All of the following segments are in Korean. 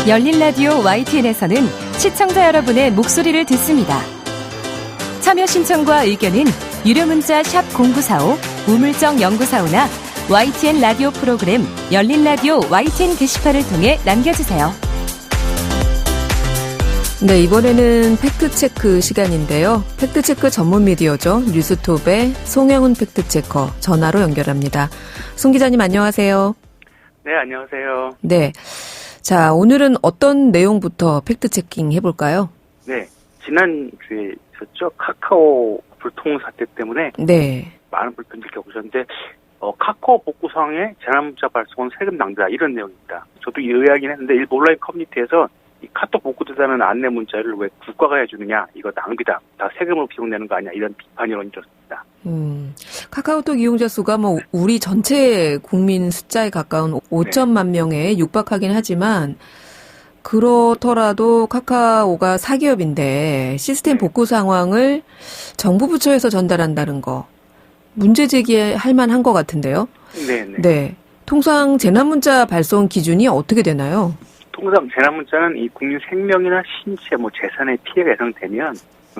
열린 라디오 YTN에서는 시청자 여러분의 목소리를 듣습니다. 참여 신청과 의견은 유료 문자 샵 0945, 우물정 0945나 YTN 라디오 프로그램 열린 라디오 YTN 게시판을 통해 남겨주세요. 네, 이번에는 팩트체크 시간인데요. 팩트체크 전문 미디어죠. 뉴스톱의 송영훈 팩트체커 전화로 연결합니다. 송 기자님 안녕하세요. 네, 안녕하세요. 네. 자, 오늘은 어떤 내용부터 팩트체킹 해볼까요? 네, 지난주에 있었죠. 카카오 불통 사태 때문에 네. 많은 불편을 겪으셨는데 카카오 복구 상황에 재난문자 발송은 세금 낭비다 이런 내용입니다. 저도 이해하긴 했는데 일부 온라인 커뮤니티에서 이 카톡 복구되다는 안내 문자를 왜 국가가 해주느냐, 이거 낭비다, 다 세금으로 비용내는 거 아니야, 이런 비판 여론이 들었습니다. 카카오톡 이용자 수가 우리 전체 국민 숫자에 가까운 5천만 명에 육박하긴 하지만 그렇더라도 카카오가 사기업인데 시스템 복구 상황을 정부 부처에서 전달한다는 거 문제 제기할 만한 것 같은데요. 네네. 네. 통상 재난문자 발송 기준이 어떻게 되나요? 통상 재난문자는 이 국민 생명이나 신체, 재산에 피해가 예상되면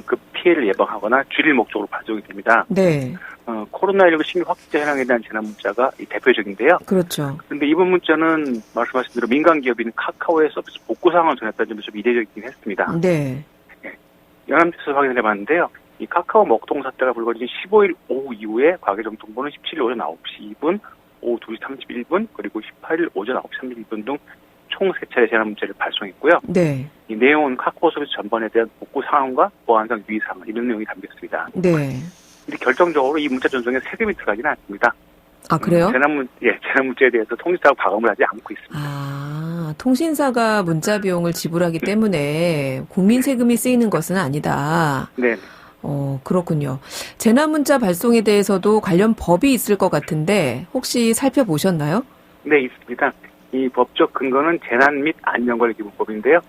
그 피해를 예방하거나 줄일 목적으로 발송이 됩니다. 네. 코로나19 신규 확진자 현황에 대한 재난문자가 대표적인데요. 그렇죠. 그런데 이번 문자는 말씀하신 대로 민간 기업인 카카오의 서비스 복구 상황을 전했다는 점이 좀 이례적이긴 했습니다. 네. 연합뉴스 확인을 해봤는데요. 이 카카오 먹통 사태가 불거진 15일 오후 이후에 과계정통부는 17일 오전 9시 2분, 오후 2시 31분, 그리고 18일 오전 9시 31분 등 총 3차례 재난문자를 발송했고요. 네. 이 내용은 카카오 서비스 전반에 대한 복구 상황과 보안상 유의 사항 이런 내용이 담겼습니다. 네. 근데 결정적으로 이 문자 전송에 세금이 들어가지는 않습니다. 아, 그래요? 재난문자에 대해서 통신사가 과금을 하지 않고 있습니다. 아, 통신사가 문자 비용을 지불하기 때문에 국민 세금이 쓰이는 것은 아니다. 네. 그렇군요. 재난문자 발송에 대해서도 관련 법이 있을 것 같은데 혹시 살펴보셨나요? 네, 있습니다. 이 법적 근거는 재난 및 안전관리기본법인데요.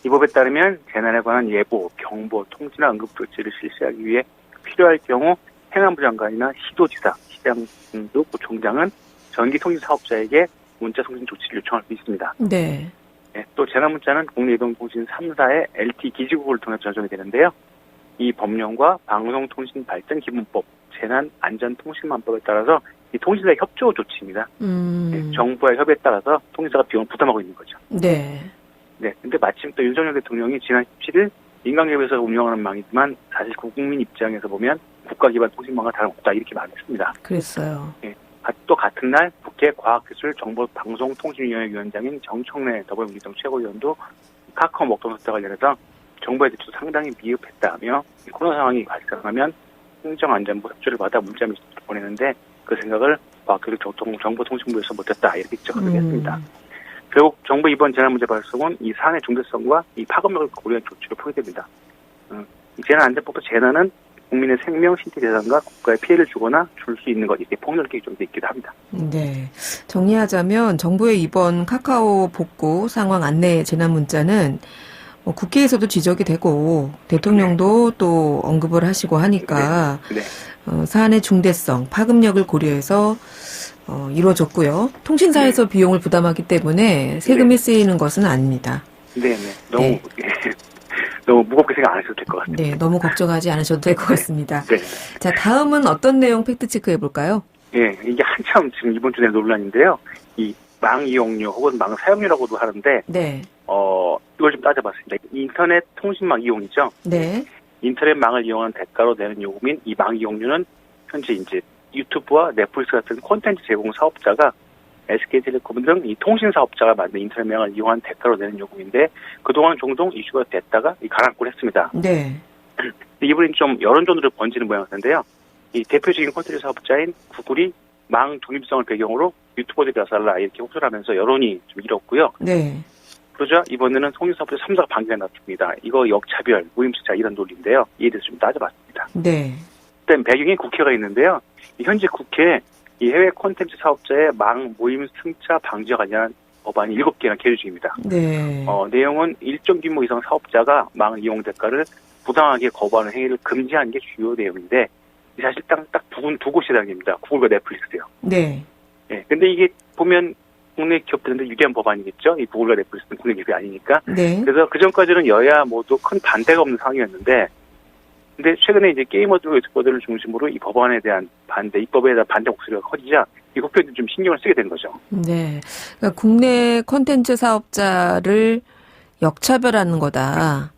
이 법에 따르면 재난에 관한 예보, 경보, 통지나 응급 조치를 실시하기 위해 필요할 경우 행안부 장관이나 시도지사, 시장 등 구청장은 전기통신사업자에게 문자통신 조치를 요청할 수 있습니다. 네. 네, 또 재난문자는 국내이동통신 3사의 LT 기지국을 통해 전송이 되는데요. 이 법령과 방송통신발전기본법, 재난안전통신망법에 따라서 이 통신사의 협조 조치입니다. 네, 정부의 협의에 따라서 통신사가 비용을 부담하고 있는 거죠. 네. 네. 근데 마침 또 윤석열 대통령이 지난 17일 민간기업에서 운영하는 망이지만 사실 국민 입장에서 보면 국가 기반 통신망과 다름없다 이렇게 말했습니다. 그랬어요. 네. 또 같은 날 국회 과학기술정보방송통신위원회 위원장인 정청래 더불어민주당 최고위원도 카카오 먹통 사태 관련해서 정부의 대처도 상당히 미흡했다며 코로나 상황이 발생하면 행정안전부 협조를 받아 문자 메시지를 보내는데 그 생각을 과학기술정보통신부에서 못했다 이렇게 지적을 했습니다. 결국 정부 이번 재난문제 발송은 이 사안의 중대성과 이 파급력을 고려한 조치로 포기됩니다. 이 재난안전법도 재난은 국민의 생명, 신체 재산과 국가에 피해를 주거나 줄 수 있는 것, 이렇게 폭넓게 좀 돼 있기도 합니다. 네. 정리하자면 정부의 이번 카카오 복구 상황 안내 재난문자는 국회에서도 지적이 되고 대통령도 또 언급을 하시고 하니까 네. 사안의 중대성, 파급력을 고려해서 이루어졌고요. 통신사에서 비용을 부담하기 때문에 세금이 쓰이는 것은 아닙니다. 네네. 너무 무겁게 생각 안 하셔도 될 것 같아요. 네, 너무 걱정하지 않으셔도 될 것 같습니다. 네. 자, 다음은 어떤 내용 팩트체크 해볼까요? 예, 이게 한참 지금 이번 주에 논란인데요. 이 망 이용료 혹은 망 사용료라고도 하는데, 네. 이걸 좀 따져봤습니다. 인터넷 통신망 이용이죠. 네. 인터넷망을 이용하는 대가로 내는 요금인 이 망 이용료는 현재 이제 유튜브와 넷플릭스 같은 콘텐츠 제공 사업자가 SK텔레콤 등 이 통신 사업자가 만든 인터넷망을 이용한 대가로 내는 요금인데 그동안 종종 이슈가 됐다가 가라앉곤 했습니다. 네. 이번엔 좀 여론전으로 번지는 모양새인데요. 이 대표적인 콘텐츠 사업자인 구글이 망 독립성을 배경으로 유튜버들이 나서라 이렇게 호소를 하면서 여론이 좀 일었고요. 네. 그러자 이번에는 통신사업자 3사가 반기가 났습니다. 이거 역차별, 무임승차 이런 논리인데요. 이에 대해서 좀 따져봤습니다. 네. 일단 배경에 국회가 있는데요. 현재 국회에 이 해외 콘텐츠 사업자의 망 무임승차 방지와 관련한 법안이 7개나 계류 중입니다. 네. 내용은 일정 규모 이상 사업자가 망 이용 대가를 부당하게 거부하는 행위를 금지하는 게 주요 내용인데 사실 딱 두 곳이 해당됩니다. 구글과 넷플릭스요. 네. 네. 근데 이게 보면 국내 기업들한테 유리한 법안이겠죠. 이 구글과 넷플릭스는 국내 기업이 아니니까. 네. 그래서 그 전까지는 여야 모두 큰 반대가 없는 상황이었는데, 근데 최근에 이제 게이머들, 유튜버들을 중심으로 이 법안에 대한 반대, 입법에 대한 반대 목소리가 커지자 이 국회도 좀 신경을 쓰게 된 거죠. 네. 그러니까 국내 콘텐츠 사업자를 역차별하는 거다.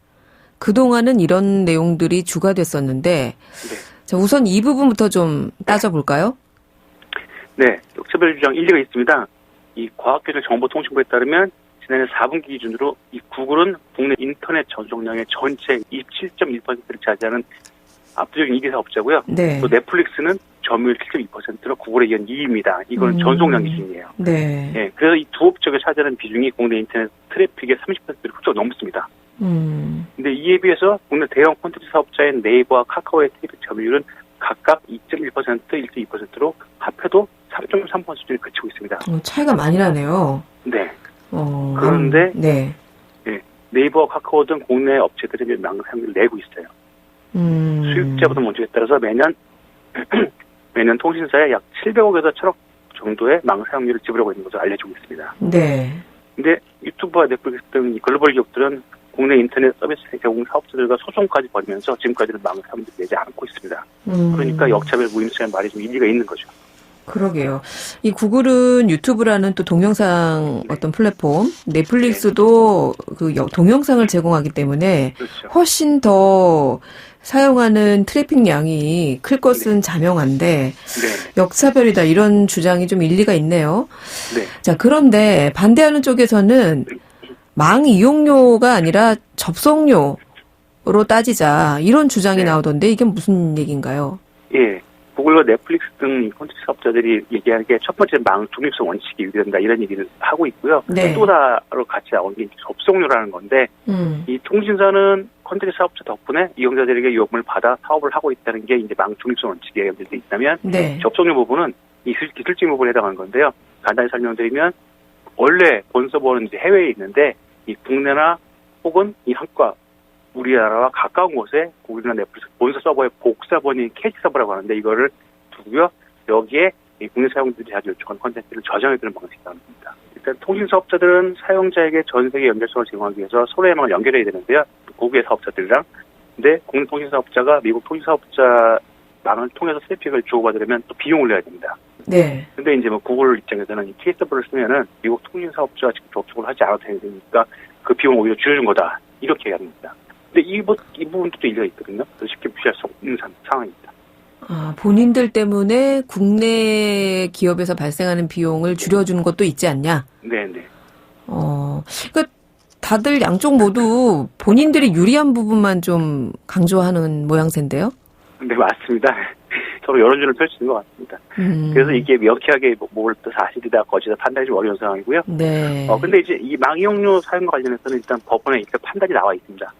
그동안은 이런 내용들이 주가 됐었는데, 네. 자, 우선 이 부분부터 좀 따져볼까요? 네, 역차별 주장 일리가 있습니다. 이 과학기술정보통신부에 따르면 지난해 4분기 기준으로 이 구글은 국내 인터넷 전송량의 전체 27.1%를 차지하는 압도적인 2개 사업자고요. 네. 또 넷플릭스는 점유율 7.2%로 구글에 이은 2위입니다. 이건 전송량 기준이에요. 네. 네, 그래서 이 두 업체가 차지하는 비중이 국내 인터넷 트래픽의 30%를 훌쩍 넘습니다. 근데 이에 비해서 국내 대형 콘텐츠 사업자인 네이버와 카카오의 트래픽 점유율은 각각 2.1%, 1.2%로 합해도 3.3% 수준에 그치고 있습니다. 차이가 많이 나네요. 네. 그런데 네. 네, 네이버와 카카오 등 국내 업체들이 이제 망사용료를 내고 있어요. 수입자보다 문제에 따라서 매년 통신사에 약 700억에서 1,000억 정도의 망사용료를 지불하고 있는 것으로 알려지고 있습니다. 네. 근데 유튜브와 넷플릭스 등 이 글로벌 기업들은 국내 인터넷 서비스 제공 사업자들과 소송까지 벌이면서 지금까지는 망사용료를 내지 않고 있습니다. 그러니까 역차별 무임수라는 말이 좀 일리가 있는 거죠. 그러게요. 이 구글은 유튜브라는 또 동영상 어떤 플랫폼, 넷플릭스도 그 동영상을 제공하기 때문에 그렇죠. 훨씬 더 사용하는 트래픽 양이 클 것은 자명한데 네. 역차별이다 이런 주장이 좀 일리가 있네요. 네. 자, 그런데 반대하는 쪽에서는 망 이용료가 아니라 접속료로 따지자 이런 주장이 네. 나오던데 이게 무슨 얘기인가요? 예. 구글과 넷플릭스 등 콘텐츠 사업자들이 얘기하는 게 첫 번째 망 중립성 원칙이 유지된다 이런 얘기를 하고 있고요. 네. 또 다로 같이 나오는 게 접속료라는 건데 이 통신사는 콘텐츠 사업자 덕분에 이용자들에게 요금을 받아 사업을 하고 있다는 게 이제 망 중립성 원칙에 연결돼 있다면 네. 접속료 부분은 이 기술적인 부분에 해당하는 건데요. 간단히 설명드리면 원래 본 서버는 이제 해외에 있는데 이 국내나 혹은 이 한과 우리나라와 가까운 곳에 구글이나 넷플릭스 본사 서버의 복사본인 캐시 서버라고 하는데 이거를 두고요. 여기에 이 국내 사용자들이 자주 요청한 콘텐츠를 저장해두는 방식이라고 합니다. 일단 통신 사업자들은 사용자에게 전 세계 연결성을 제공하기 위해서 서로의 망을 연결해야 되는데요. 국외 사업자들이랑. 근데 국내 통신 사업자가 미국 통신 사업자 망을 통해서 트래픽을 주고받으려면 또 비용을 내야 됩니다. 네. 근데 이제 뭐 구글 입장에서는 이 캐시 서버를 쓰면은 미국 통신 사업자와 직접 접촉을 하지 않아도 되니까 그 비용을 오히려 줄여준 거다. 이렇게 얘기합니다. 근데 이 부분도 또 일리가 있거든요. 그래서 쉽게 무시할 수 없는 상황입니다. 아, 본인들 때문에 국내 기업에서 발생하는 비용을 줄여주는 것도 있지 않냐? 네네. 그러니까 다들 양쪽 모두 본인들이 유리한 부분만 좀 강조하는 모양새인데요? 네, 맞습니다. 서로 여론전을 펼치는 것 같습니다. 그래서 이게 명쾌하게 뭘 또 사실이다, 거짓이다 판단이 좀 어려운 상황이고요. 네. 근데 이제 이 망이용료 사용과 관련해서는 일단 법원에 이렇게 판단이 나와 있습니다.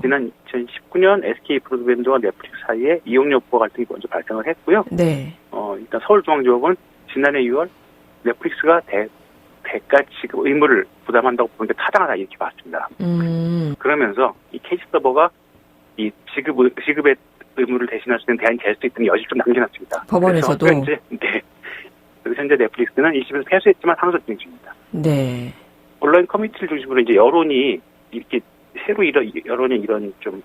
지난 2019년 SK 브로드밴드와 넷플릭스 사이에 이용료 부과 갈등이 먼저 발생을 했고요. 네. 일단 서울중앙지법은 지난해 6월 넷플릭스가 대가 지급 의무를 부담한다고 보는 게 타당하다 이렇게 봤습니다. 그러면서 이 캐시 서버가 이 지급의 의무를 대신할 수 있는 대안이 될 수 있다는 여지를 좀 남겨놨습니다. 법원에서도. 그래서 현재 넷플릭스는 20에서 패소했지만 항소 진행 중입니다. 네. 온라인 커뮤니티를 중심으로 이제 여론이 이렇게 새로 여론이 이런 좀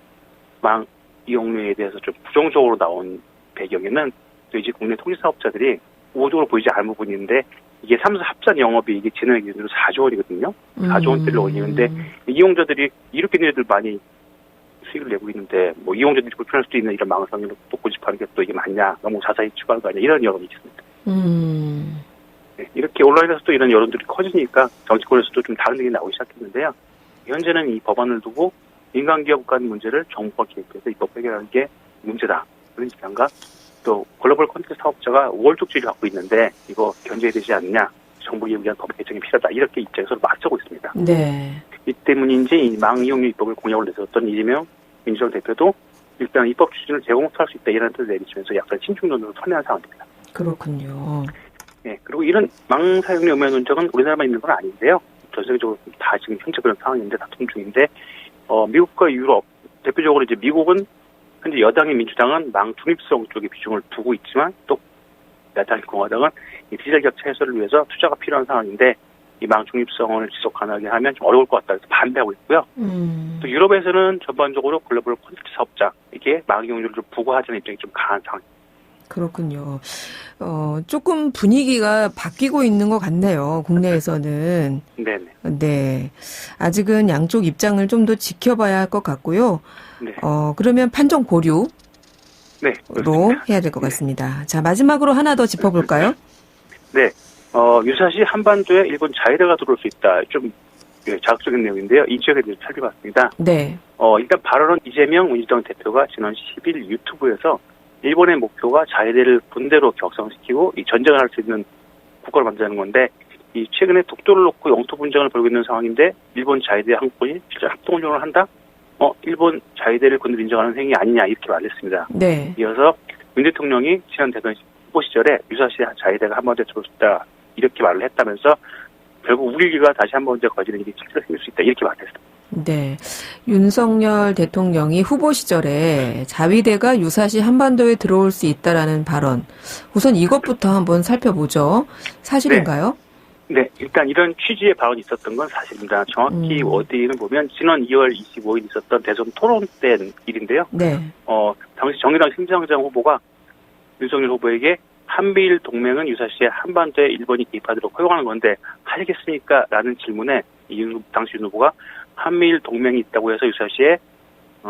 망 이용료에 대해서 좀 부정적으로 나온 배경에는 또 이제 국내 통신 사업자들이 우호적으로 보이지 않은 부분인데 이게 3사 합산 영업이익이 지난해 기준으로 4조 원이거든요. 4조 원대를 올리는데 이용자들이 이렇게 너희들 많이 수익을 내고 있는데 뭐 이용자들이 불편할 수도 있는 이런 망상으로 또 고집하는 게 또 이게 맞냐, 너무 자세히 추가하는 거 아니냐 이런 여론이 있습니다. 네, 이렇게 온라인에서도 이런 여론들이 커지니까 정치권에서도 좀 다른 얘기 나오기 시작했는데요. 현재는 이 법안을 두고 민간기업 간 문제를 정부가 개입해서 입법 해결하는 게 문제다. 그런 입장과 또 글로벌 콘텐츠 사업자가 우월적 지위를 갖고 있는데 이거 견제해야 되지 않느냐. 정부 기업에 대한 법 개정이 필요하다. 이렇게 입장에서 맞서고 있습니다. 네. 이 때문인지 이 망이용료 입법을 공약을 내세웠던 이재명 민주당 대표도 일단 입법 추진을 제공할 수 있다. 이런 뜻을 내비치면서 약간 신중론으로 선회한 상황입니다. 그렇군요. 네. 그리고 이런 망 사용료 음해 논쟁은 우리나라만 있는 건 아닌데요. 전 세계적으로 다 지금 현재 그런 상황인데 다툼 중인데 미국과 유럽 대표적으로 이제 미국은 현재 여당인 민주당은 망 중립성 쪽에 비중을 두고 있지만 또 야당 공화당은 이 디젤 격차 해소를 위해서 투자가 필요한 상황인데 이망 중립성을 지속 가능하게 하면 좀 어려울 것 같다 해서 반대하고 있고요. 또 유럽에서는 전반적으로 글로벌 콘텐츠 사업자 이게 망 이용률을 좀 부과하자는 입장이 좀 강한 상황입니다. 그렇군요. 조금 분위기가 바뀌고 있는 것 같네요. 국내에서는. 네네. 네. 아직은 양쪽 입장을 좀 더 지켜봐야 할 것 같고요. 네. 그러면 판정 보류로 네. 그렇습니다. 해야 될 것 같습니다. 자, 마지막으로 하나 더 짚어볼까요? 네. 유사시 한반도에 일본 자위대가 들어올 수 있다. 좀 자극적인 내용인데요. 이 지역에 대해서 살펴봤습니다. 네. 일단 발언은 이재명 민주당 대표가 지난 10일 유튜브에서 일본의 목표가 자위대를 군대로 격상시키고 이 전쟁을 할 수 있는 국가를 만드는 건데 이 최근에 독도를 놓고 영토 분쟁을 벌이고 있는 상황인데 일본 자위대 항공권이 실제 합동훈련을 한다? 일본 자위대를 군대로 인정하는 행위 아니냐 이렇게 말했습니다. 네. 이어서 윤 대통령이 지난 대선 후보 시절에 유사시 자위대가 한반도에 들어올 수 있다 이렇게 말을 했다면서 결국 우리가 다시 한번 거지는 일이 실제로 생길 수 있다 이렇게 말했습니다. 네. 윤석열 대통령이 후보 시절에 자위대가 유사시 한반도에 들어올 수 있다라는 발언. 우선 이것부터 한번 살펴보죠. 사실인가요? 네. 일단 이런 취지의 발언이 있었던 건 사실입니다. 정확히 어디는 보면 지난 2월 25일 있었던 대선 토론 때 일인데요. 네. 당시 정의당 심상정 후보가 윤석열 후보에게 한미일 동맹은 유사시에 한반도에 일본이 개입하도록 허용하는 건데 하시겠습니까? 라는 질문에 당시 윤 후보가 한미일 동맹이 있다고 해서 유사시에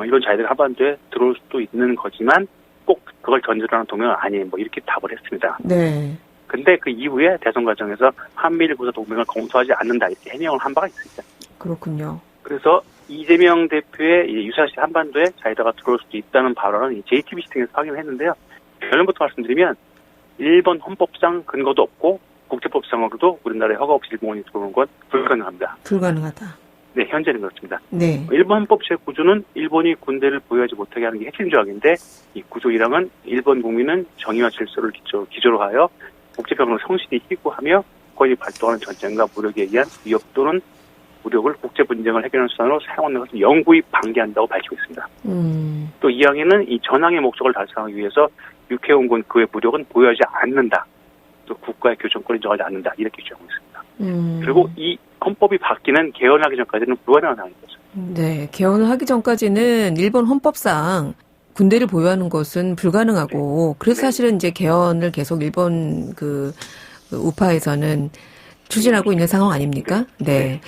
이런 자위대가 한반도에 들어올 수도 있는 거지만 꼭 그걸 전제로 하는 동맹은 아니에요. 이렇게 답을 했습니다. 네. 근데 그 이후에 대선 과정에서 한미일 군사 동맹을 검토하지 않는다 이렇게 해명을 한 바가 있습니다. 그렇군요. 그래서 이재명 대표의 유사시 한반도에 자위대가 들어올 수도 있다는 발언은 JTBC 등에서 확인했는데요. 결론부터 말씀드리면 일본 헌법상 근거도 없고 국제법상으로도 우리나라에 허가 없이 일본이 들어오는 건 불가능합니다. 불가능하다. 네, 현재는 그렇습니다. 네. 일본 헌법 제9조는 일본이 군대를 보유하지 못하게 하는 게 핵심 조항인데 이 9조 1항은 일본 국민은 정의와 질서를 기조로 하여 국제법을 성실히 희구하며 거의 발동하는 전쟁과 무력에 의한 위협 또는 무력을 국제 분쟁을 해결하는 수단으로 사용하는 것을 영구히 방기한다고 밝히고 있습니다. 또 이 항에는 이 전항의 목적을 달성하기 위해서 육해공군 그의 무력은 보유하지 않는다. 또 국가의 교정권을 인정하지 않는다. 이렇게 주장하고 있습니다. 그리고 이 헌법이 바뀌는 개헌하기 전까지는 불가능한 상황인 거죠. 네, 개헌을 하기 전까지는 일본 헌법상 군대를 보유하는 것은 불가능하고, 그래서 사실은 이제 개헌을 계속 일본 우파에서는 추진하고 있는 상황 아닙니까? 네.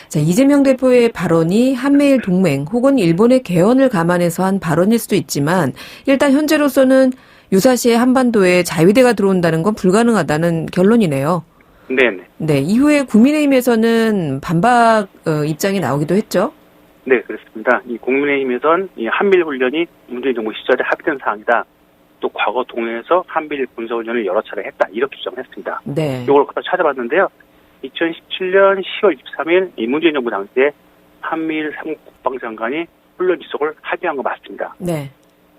자, 이재명 대표의 발언이 한미일 동맹 혹은 일본의 개헌을 감안해서 한 발언일 수도 있지만, 일단 현재로서는 유사시에 한반도에 자위대가 들어온다는 건 불가능하다는 결론이네요. 네네. 네, 이후에 국민의힘에서는 반박 입장이 나오기도 했죠. 네, 그렇습니다. 이 국민의힘에선 이 한미일 훈련이 문재인 정부 시절에 합의된 사항이다. 또 과거 동해에서 한미일 군사훈련을 여러 차례 했다. 이렇게 주장했습니다. 네. 이걸 갖다 찾아봤는데요. 2017년 10월 23일 이 문재인 정부 당시에 한미일 3국 국방장관이 훈련 지속을 합의한 거 맞습니다. 네.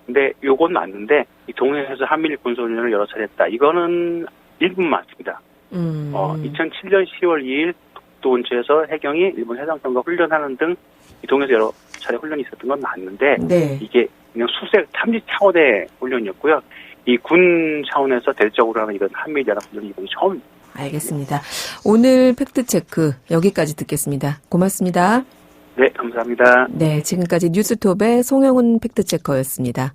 근데 요건 맞는데 이 동해에서 한미일 군사훈련을 여러 차례 했다. 이거는 일부분 맞습니다. 2007년 10월 2일 독도 근처에서 해경이 일본 해상권과 훈련하는 등 이 동해에서 여러 차례 훈련이 있었던 건 맞는데 네. 이게 그냥 수색 탐지 차원의 훈련이었고요. 이 군 차원에서 대대적으로 하는 이런 한미일 연합 훈련이 이번이 처음입니다. 알겠습니다. 오늘 팩트체크 여기까지 듣겠습니다. 고맙습니다. 네, 감사합니다. 네, 지금까지 뉴스톱의 송영훈 팩트체커였습니다.